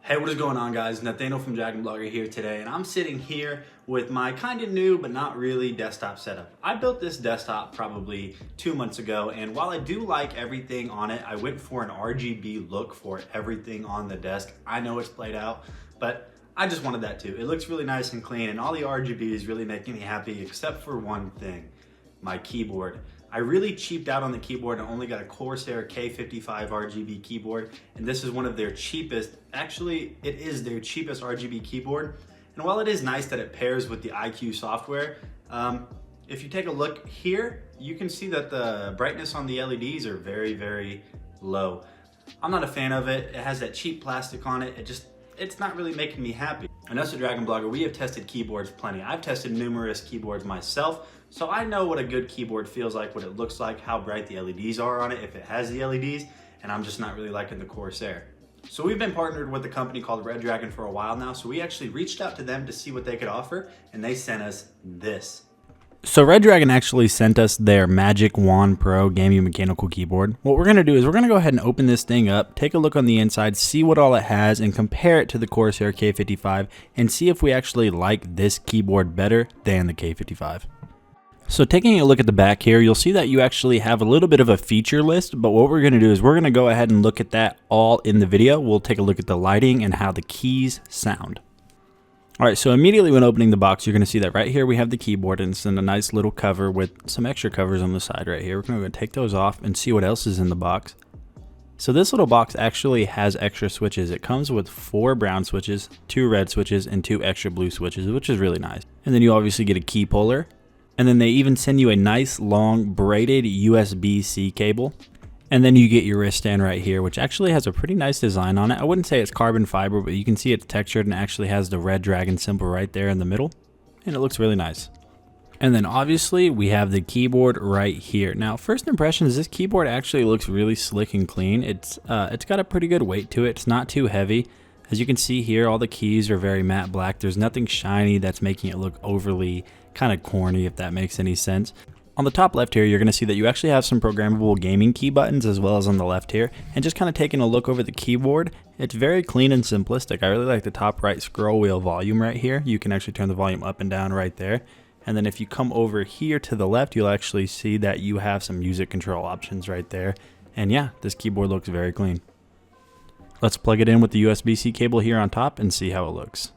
Hey, what is going on, guys? Nathaniel from Dragon Blogger here today, and I'm sitting here with my kind of new but not really desktop setup. I built this desktop probably 2 months ago, and while I do like everything on it, I went for an RGB look for everything on the desk. I know it's played out, but I just wanted that too. It looks really nice and clean, and all the RGB is really making me happy except for one thing, my keyboard. I really cheaped out on the keyboard and only got a Corsair K587 RGB keyboard, and this is one of their cheapest, actually it is their cheapest RGB keyboard. And while it is nice that it pairs with the iCUE software, if you take a look here, you can see that the brightness on the LEDs are very, very low. I'm not a fan of it. It has that cheap plastic on it. It's not really making me happy. And as a Dragon Blogger, we have tested keyboards plenty. I've tested numerous keyboards myself, so I know what a good keyboard feels like, what it looks like, how bright the LEDs are on it, if it has the LEDs, and I'm just not really liking the Corsair. So we've been partnered with a company called Redragon for a while now, so we actually reached out to them to see what they could offer, and they sent us this. So Redragon actually sent us their Magic Wand Pro gaming mechanical keyboard. What we're going to do is we're going to go ahead and open this thing up, take a look on the inside, see what all it has, and compare it to the Corsair K587 and see if we actually like this keyboard better than the K587. So taking a look at the back here, you'll see that you actually have a little bit of a feature list, but what we're going to do is we're going to go ahead and look at that all in the video. We'll take a look at the lighting and how the keys sound. Alright, so immediately when opening the box, you're going to see that right here we have the keyboard, and it's in a nice little cover with some extra covers on the side right here. We're going to take those off and see what else is in the box. So this little box actually has extra switches. It comes with 4 brown switches, 2 red switches, and 2 extra blue switches, which is really nice. And then you obviously get a key puller. And then they even send you a nice long braided USB-C cable. And then you get your wrist stand right here, which actually has a pretty nice design on it. I wouldn't say it's carbon fiber, but you can see it's textured and actually has the Redragon symbol right there in the middle. And it looks really nice. And then obviously we have the keyboard right here. Now, first impressions, this keyboard actually looks really slick and clean. It's got a pretty good weight to it. It's not too heavy. As you can see here, all the keys are very matte black. There's nothing shiny that's making it look overly kind of corny, if that makes any sense. On the top left here, you're going to see that you actually have some programmable gaming key buttons as well as on the left here. And just kind of taking a look over the keyboard, it's very clean and simplistic. I really like the top right scroll wheel volume right here. You can actually turn the volume up and down right there. And then if you come over here to the left, you'll actually see that you have some music control options right there. And yeah, this keyboard looks very clean. Let's plug it in with the USB-C cable here on top and see how it looks.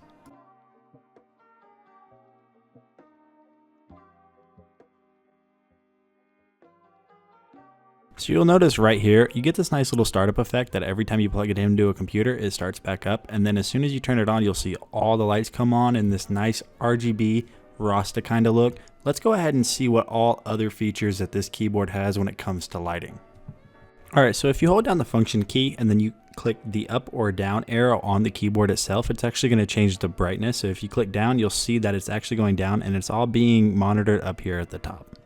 So you'll notice right here, you get this nice little startup effect that every time you plug it into a computer, it starts back up. And then as soon as you turn it on, you'll see all the lights come on in this nice RGB Rasta kind of look. Let's go ahead and see what all other features that this keyboard has when it comes to lighting. Alright, so if you hold down the function key and then you click the up or down arrow on the keyboard itself, it's actually going to change the brightness. So if you click down, you'll see that it's actually going down and it's all being monitored up here at the top.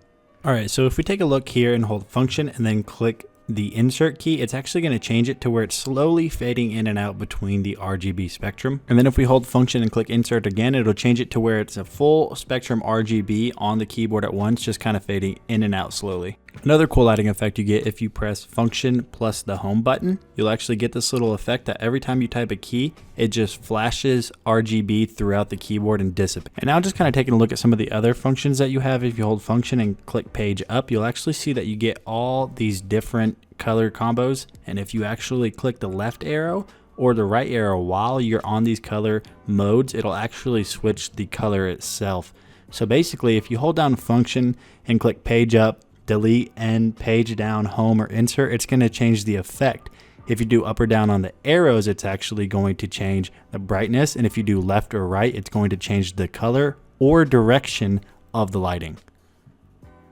Alright, so if we take a look here and hold function and then click the insert key, it's actually going to change it to where it's slowly fading in and out between the RGB spectrum. And then if we hold function and click insert again, it'll change it to where it's a full spectrum RGB on the keyboard at once, just kind of fading in and out slowly. Another cool lighting effect you get if you press function plus the home button, you'll actually get this little effect that every time you type a key, it just flashes RGB throughout the keyboard and dissipates. And now just kind of taking a look at some of the other functions that you have. If you hold function and click page up, you'll actually see that you get all these different color combos. And if you actually click the left arrow or the right arrow while you're on these color modes, it'll actually switch the color itself. So basically, if you hold down function and click page up, delete, end, page down, home, or insert, it's going to change the effect. If you do up or down on the arrows, it's actually going to change the brightness. And if you do left or right, it's going to change the color or direction of the lighting.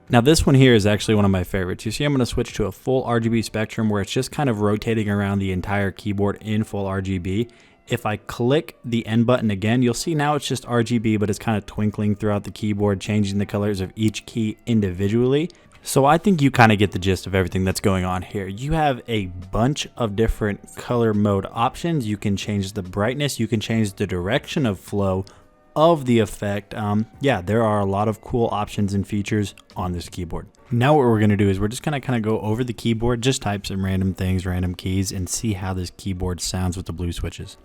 Now this one here is actually one of my favorites. You see I'm going to switch to a full RGB spectrum where it's just kind of rotating around the entire keyboard in full RGB. If I click the end button again, you'll see now it's just RGB, but it's kind of twinkling throughout the keyboard, changing the colors of each key individually. So I think you kind of get the gist of everything that's going on here. You have a bunch of different color mode options. You can change the brightness, you can change the direction of flow of the effect. Yeah, there are a lot of cool options and features on this keyboard. Now what we're going to do is we're just going to kind of go over the keyboard, just type some random things, random keys, and see how this keyboard sounds with the blue switches.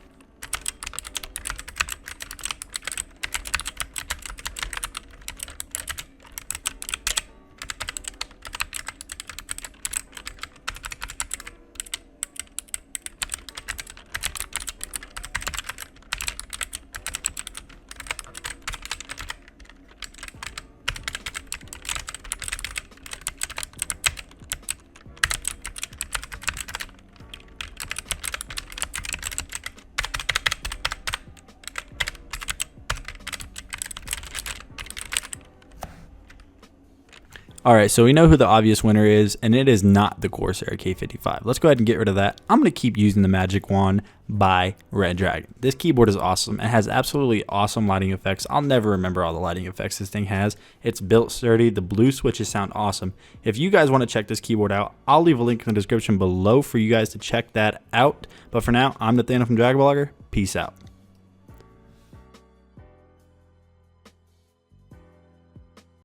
All right, so we know who the obvious winner is, and it is not the Corsair K585. Let's go ahead and get rid of that. I'm going to keep using the Magic Wand by Redragon. This keyboard is awesome. It has absolutely awesome lighting effects. I'll never remember all the lighting effects this thing has. It's built sturdy. The blue switches sound awesome. If you guys want to check this keyboard out, I'll leave a link in the description below for you guys to check that out. But for now, I'm Nathaniel from Dragon Blogger. Peace out.